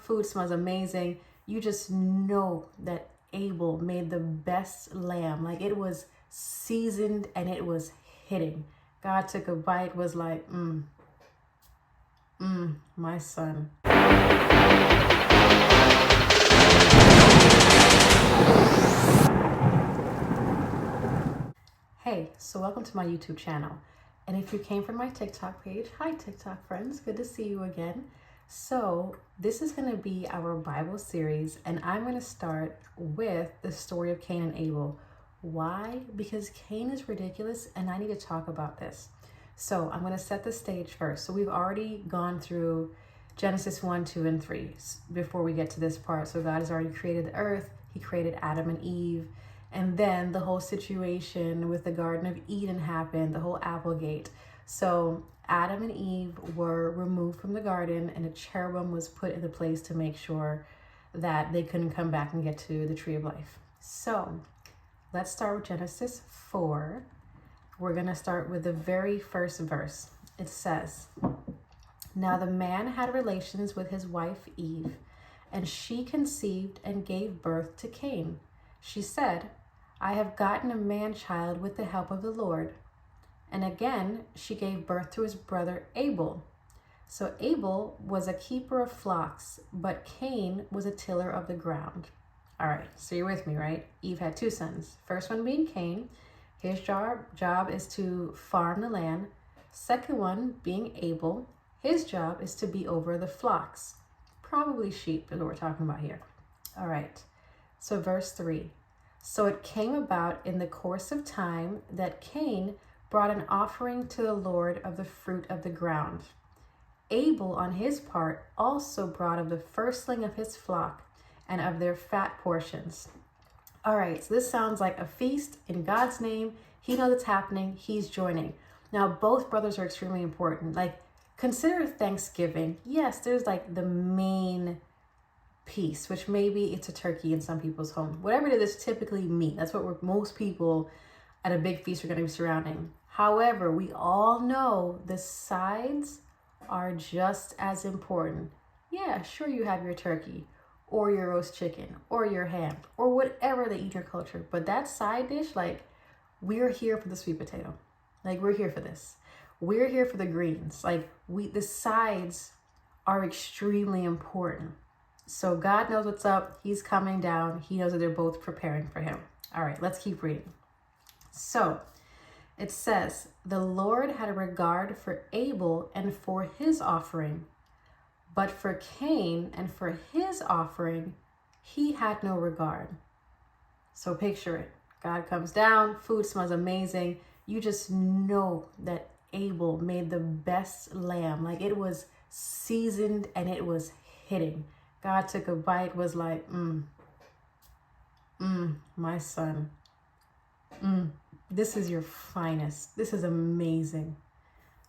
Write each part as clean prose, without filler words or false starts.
Food smells amazing. You just know that Abel made the best lamb. Like, it was seasoned and it was hitting. God took a bite, was like, my son. Hey, so welcome to my YouTube channel. And if you came from my TikTok page, hi TikTok friends, good to see you again. So this is going to be our Bible series, and I'm going to start with the story of Cain and Abel. Why? Because Cain is ridiculous and I need to talk about this. So I'm going to set the stage first. So we've already gone through Genesis 1, 2, and 3 before we get to this part. So God has already created the earth. He created Adam and Eve. And then the whole situation with the Garden of Eden happened, the whole Applegate. So Adam and Eve were removed from the garden, and a cherubim was put in the place to make sure that they couldn't come back and get to the tree of life. So let's start with Genesis 4. We're going to start with the very first verse. It says, "Now the man had relations with his wife Eve, and she conceived and gave birth to Cain. She said, 'I have gotten a man-child with the help of the Lord.' And again, she gave birth to his brother Abel. So Abel was a keeper of flocks, but Cain was a tiller of the ground." All right, so you're with me, right? Eve had two sons. First one being Cain. His job is to farm the land. Second one being Abel. His job is to be over the flocks. Probably sheep is what we're talking about here. All right, so verse 3. "So it came about in the course of time that Cain brought an offering to the Lord of the fruit of the ground. Abel, on his part, also brought of the firstling of his flock and of their fat portions." All right, so this sounds like a feast in God's name. He knows it's happening. He's joining. Now, both brothers are extremely important. Like, consider Thanksgiving. Yes, there's like the main piece, which maybe it's a turkey in some people's home. Whatever it is, typically meat. That's what most people at a big feast are going to be surrounding. However, we all know the sides are just as important. Yeah, sure, you have your turkey or your roast chicken or your ham or whatever they eat in your culture. But that side dish, like, we're here for the sweet potato. Like, we're here for this. We're here for the greens. Like, the sides are extremely important. So God knows what's up. He's coming down. He knows that they're both preparing for him. All right, let's keep reading. So it says, "The Lord had a regard for Abel and for his offering, but for Cain and for his offering, he had no regard." So picture it. God comes down. Food smells amazing. You just know that Abel made the best lamb. Like, it was seasoned and it was hitting. God took a bite, was like, my son. This is your finest. This is amazing.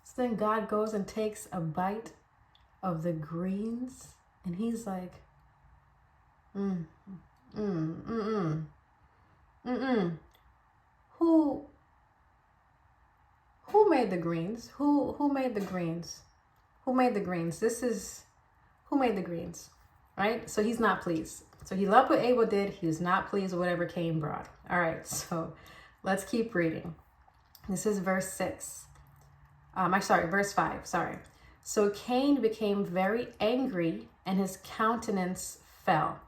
So then God goes and takes a bite of the greens, and he's like, Who made the greens? Who made the greens? Who made the greens? Who made the greens? Right? So he's not pleased. So he loved what Abel did. He was not pleased with whatever Cain brought. All right, so let's keep reading. This is verse 6. Verse 5, sorry. "So Cain became very angry and his countenance fell.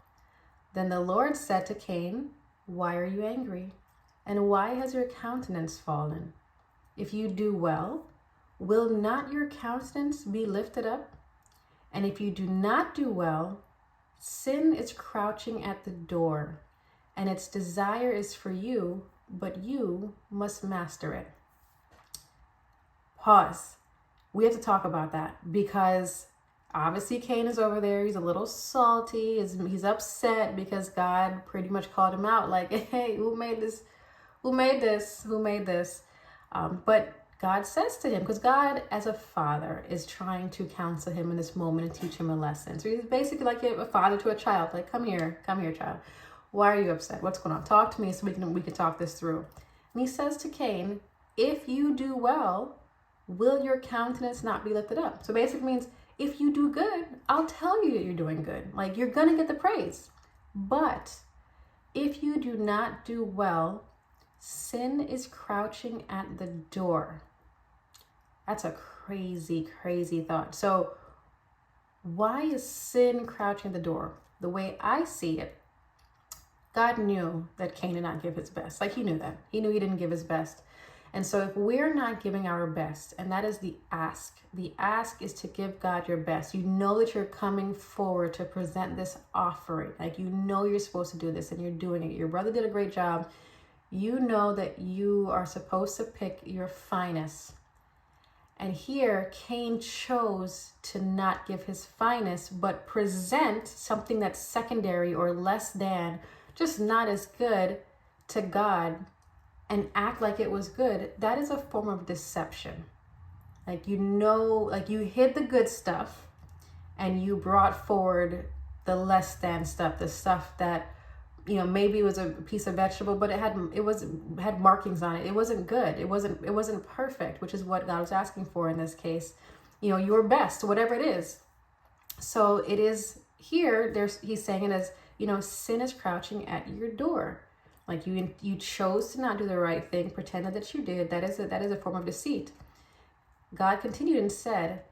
Then the Lord said to Cain, 'Why are you angry? And why has your countenance fallen? If you do well, will not your countenance be lifted up? And if you do not do well, sin is crouching at the door, and its desire is for you, but you must master it.'" Pause. We have to talk about that, because obviously Cain is over there. He's a little salty. He's upset because God pretty much called him out. Like, hey, who made this? Who made this? Who made this? But God says to him, because God as a father is trying to counsel him in this moment and teach him a lesson. So he's basically like a father to a child. Like, come here, child. Why are you upset? What's going on? Talk to me so we can talk this through. And he says to Cain, if you do well, will your countenance not be lifted up? So basically means if you do good, I'll tell you that you're doing good. Like, you're going to get the praise. But if you do not do well, sin is crouching at the door. That's a crazy, crazy thought. So why is sin crouching at the door? The way I see it, God knew that Cain did not give his best. Like, he knew that. He knew he didn't give his best. And so if we're not giving our best, and that is the ask is to give God your best. You know that you're coming forward to present this offering. Like, you know you're supposed to do this and you're doing it. Your brother did a great job. You know that you are supposed to pick your finest. And here, Cain chose to not give his finest, but present something that's secondary or less than, just not as good to God, and act like it was good. That is a form of deception. Like, you know, like you hid the good stuff and you brought forward the less than stuff, the stuff that, you know, maybe it was a piece of vegetable, but it had markings on it. It wasn't good. It wasn't perfect, which is what God was asking for in this case. You know, your best, whatever it is. So it is here, he's saying it as, you know, sin is crouching at your door. Like, you chose to not do the right thing, pretended that you did. That is a form of deceit. God continued and said,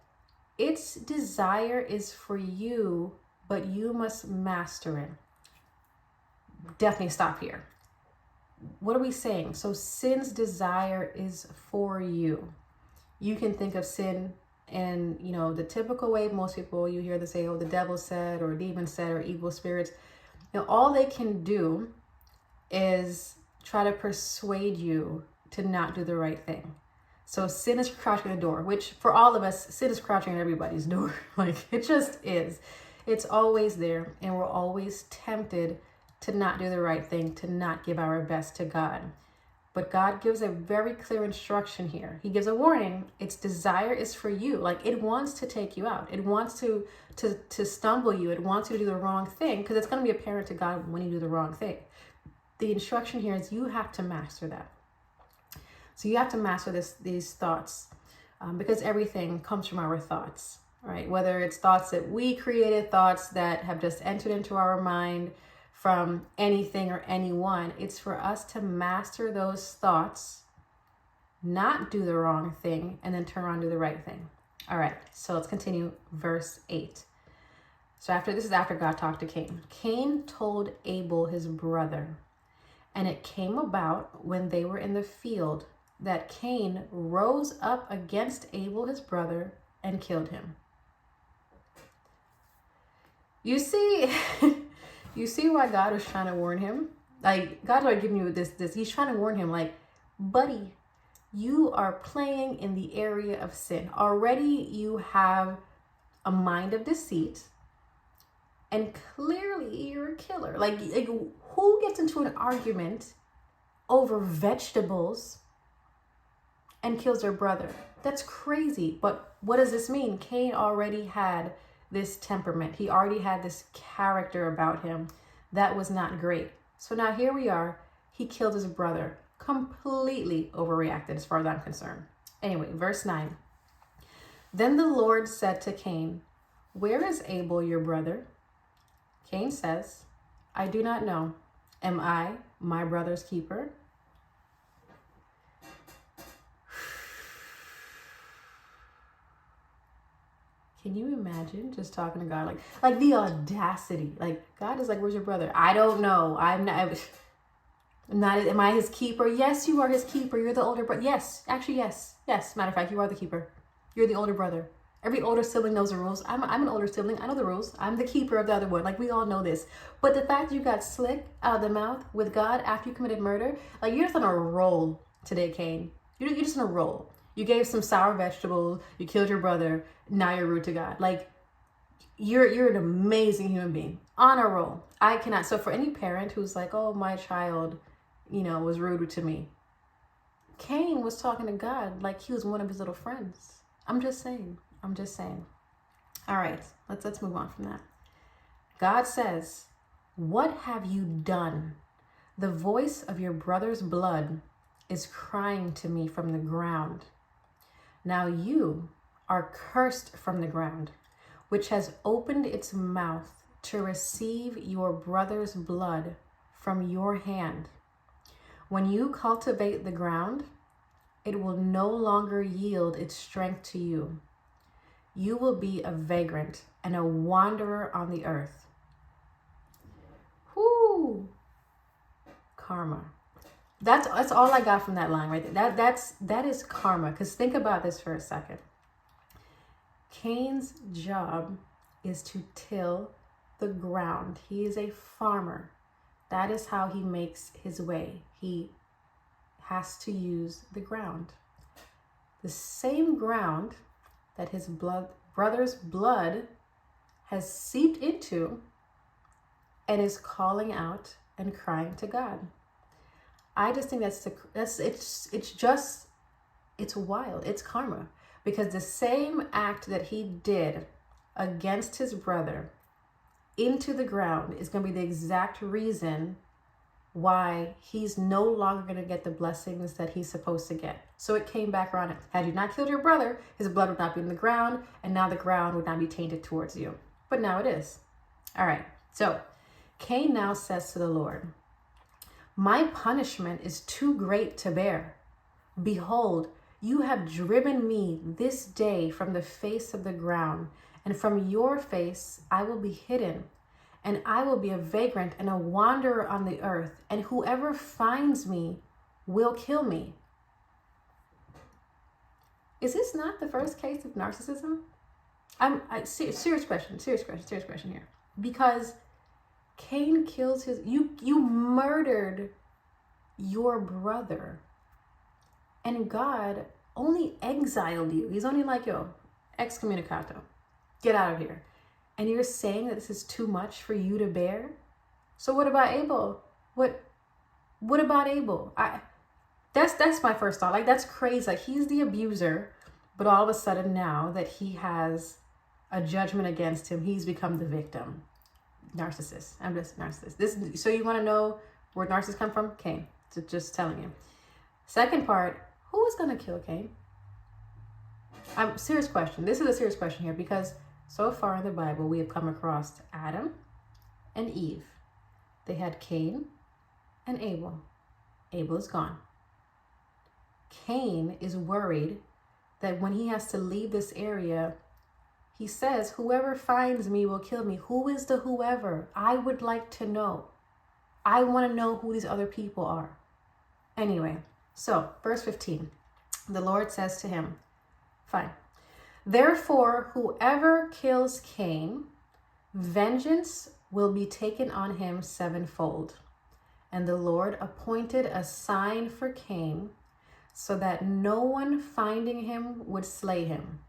its desire is for you, but you must master it. Definitely stop here. What are we saying? So sin's desire is for you. You can think of sin in, you know, the typical way. Most people, you hear them say, oh, the devil said, or demon said, or evil spirits. You know, all they can do is try to persuade you to not do the right thing. So sin is crouching at the door, which for all of us, sin is crouching at everybody's door. Like, it just is. It's always there, and we're always tempted to not do the right thing, to not give our best to God. But God gives a very clear instruction here. He gives a warning. Its desire is for you. Like, it wants to take you out. It wants to stumble you. It wants you to do the wrong thing, because it's going to be apparent to God when you do the wrong thing. The instruction here is you have to master that. So you have to master these thoughts, because everything comes from our thoughts, right? Whether it's thoughts that we created, thoughts that have just entered into our mind from anything or anyone, it's for us to master those thoughts, not do the wrong thing, and then turn around and do the right thing. All right, so let's continue verse 8. So this is after God talked to Cain. Cain told Abel, his brother, and it came about when they were in the field that Cain rose up against Abel, his brother, and killed him. You see, you see why God was trying to warn him? Like, God's already giving you this. He's trying to warn him, like, buddy, you are playing in the area of sin. Already you have a mind of deceit, and clearly you're a killer. Like who gets into an argument over vegetables and kills their brother? That's crazy. But what does this mean? Cain already had this temperament. He already had this character about him that was not great. So now here we are. He killed his brother. Completely overreacted as far as I'm concerned. Anyway, verse 9. Then the Lord said to Cain, where is Abel, your brother? Cain says, I do not know. Am I my brother's keeper? Can you imagine just talking to God? Like the audacity. Like, God is like, where's your brother? I don't know. I'm not, am I his keeper? Yes, you are his keeper. You're the older brother. Yes, actually, yes. Yes, matter of fact, you are the keeper. You're the older brother. Every older sibling knows the rules. I'm an older sibling. I know the rules. I'm the keeper of the other one. Like, we all know this. But the fact you got slick out of the mouth with God after you committed murder, like, you're just on a roll today, Cain. You're just on a roll. You gave some sour vegetables. You killed your brother. Now you're rude to God. Like, you're an amazing human being. On a roll. I cannot. So for any parent who's like, oh, my child, was rude to me. Cain was talking to God like he was one of his little friends. I'm just saying. All right, let's move on from that. God says, what have you done? The voice of your brother's blood is crying to me from the ground. Now you are cursed from the ground, which has opened its mouth to receive your brother's blood from your hand. When you cultivate the ground, it will no longer yield its strength to you. You will be a vagrant and a wanderer on the earth. Whoo! Karma. That's all I got from that line right there. That is karma. Because think about this for a second. Cain's job is to till the ground. He is a farmer. That is how he makes his way. He has to use the ground. The same ground that his brother's blood has seeped into and is calling out and crying to God. I just think it's wild. It's karma. Because the same act that he did against his brother into the ground is going to be the exact reason why he's no longer going to get the blessings that he's supposed to get. So it came back around. Had you not killed your brother, his blood would not be in the ground, and now the ground would not be tainted towards you. But now it is. All right. So Cain now says to the Lord, my punishment is too great to bear. Behold, you have driven me this day from the face of the ground, and from your face I will be hidden, and I will be a vagrant and a wanderer on the earth, and whoever finds me will kill me. Is this not the first case of narcissism? Serious question here. Because Cain kills you murdered your brother. And God only exiled you. He's only like, yo, excommunicado. Get out of here. And you're saying that this is too much for you to bear? So what about Abel? What about Abel? That's my first thought. Like, that's crazy. Like, he's the abuser, but all of a sudden now that he has a judgment against him, he's become the victim. Narcissist. I'm just narcissist. So you want to know where narcissists come from? Cain. Just telling you. Second part, who is going to kill Cain? Serious question. This is a serious question here, because so far in the Bible, we have come across Adam and Eve. They had Cain and Abel. Abel is gone. Cain is worried that when he has to leave this area, he says, whoever finds me will kill me. Who is the whoever? I would like to know. I want to know who these other people are. Anyway, so verse 15, the Lord says to him, fine. Therefore, whoever kills Cain, vengeance will be taken on him sevenfold. And the Lord appointed a sign for Cain so that no one finding him would slay him.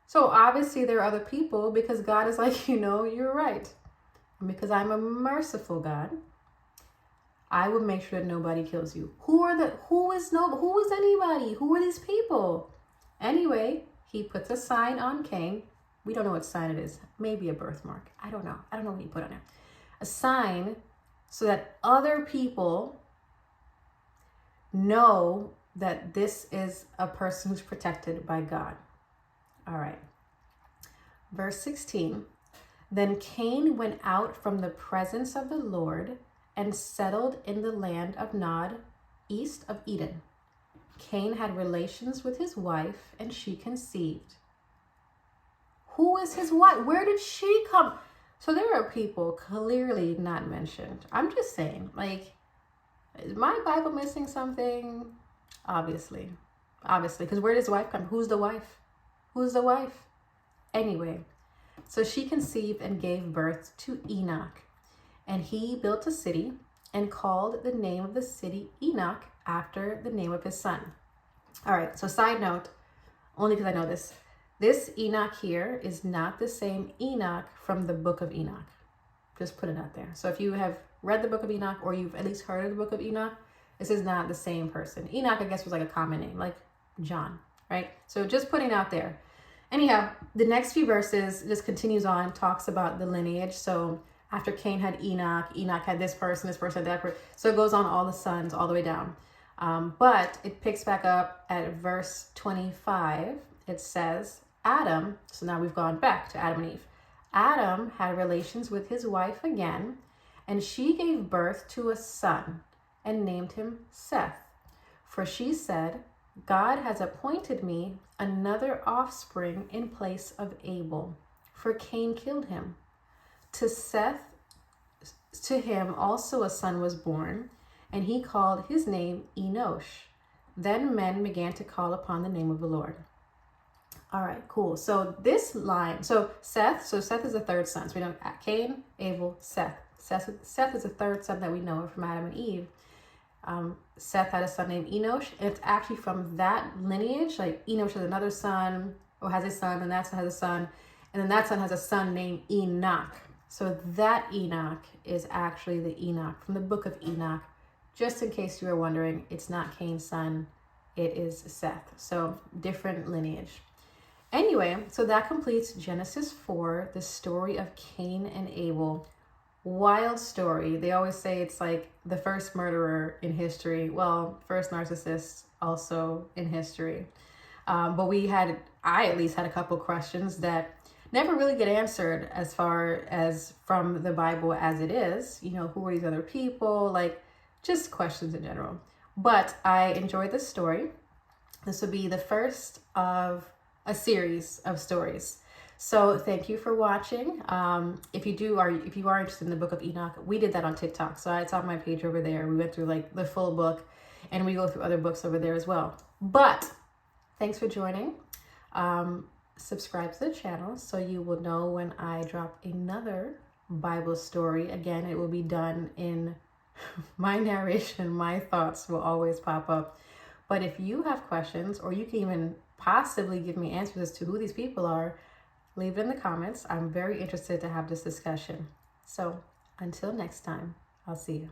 So obviously there are other people, because God is like, you're right. And because I'm a merciful God, I will make sure that nobody kills you. Who is anybody? Who are these people? Anyway, he puts a sign on Cain. We don't know what sign it is. Maybe a birthmark. I don't know. I don't know what he put on it. A sign so that other people know that this is a person who's protected by God. All right. Verse 16. Then Cain went out from the presence of the Lord and settled in the land of Nod, east of Eden. Cain had relations with his wife, and she conceived. Who is his wife? Where did she come? So there are people clearly not mentioned. I'm just saying, like, is my Bible missing something? Obviously, because where does wife come? Who's the wife? Who's the wife? Anyway, so she conceived and gave birth to Enoch. And he built a city and called the name of the city Enoch after the name of his son. All right, so side note, only because I know this. This Enoch here is not the same Enoch from the book of Enoch. Just put it out there. So if you have read the book of Enoch, or you've at least heard of the book of Enoch, this is not the same person. Enoch, I guess, was like a common name, like John, right? So just putting out there. Anyhow, the next few verses just continues on, talks about the lineage. So after Cain had Enoch, Enoch had this person had that person. So it goes on all the sons all the way down. But it picks back up at verse 25. It says, Adam, so now we've gone back to Adam and Eve. Adam had relations with his wife again, and she gave birth to a son and named him Seth. For she said, God has appointed me another offspring in place of Abel, for Cain killed him. To him also a son was born, and he called his name Enosh. Then men began to call upon the name of the Lord. All right, cool. So this line, Seth is the third son. So we know Cain, Abel, Seth. Seth is the third son that we know from Adam and Eve. Seth had a son named Enosh, and it's actually from that lineage. Like Enosh has another son, or has a son, and that son has a son, and then that son has a son named Enoch. So that Enoch is actually the Enoch from the book of Enoch. Just in case you were wondering, it's not Cain's son, it is Seth. So different lineage. Anyway, so that completes Genesis 4, the story of Cain and Abel. Wild story. They always say it's like the first murderer in history. Well, first narcissist also in history. But I at least had a couple questions that never really get answered as far as from the Bible as it is. You know, who are these other people? Like, just questions in general. But I enjoyed this story. This will be the first of a series of stories. So thank you for watching. If you are interested in the book of Enoch, we did that on TikTok. So it's on my page over there. We went through like the full book, and we go through other books over there as well. But thanks for joining. Subscribe to the channel so you will know when I drop another Bible story. Again, it will be done in my narration. My thoughts will always pop up. But if you have questions, or you can even possibly give me answers as to who these people are, leave it in the comments. I'm very interested to have this discussion. So until next time, I'll see you.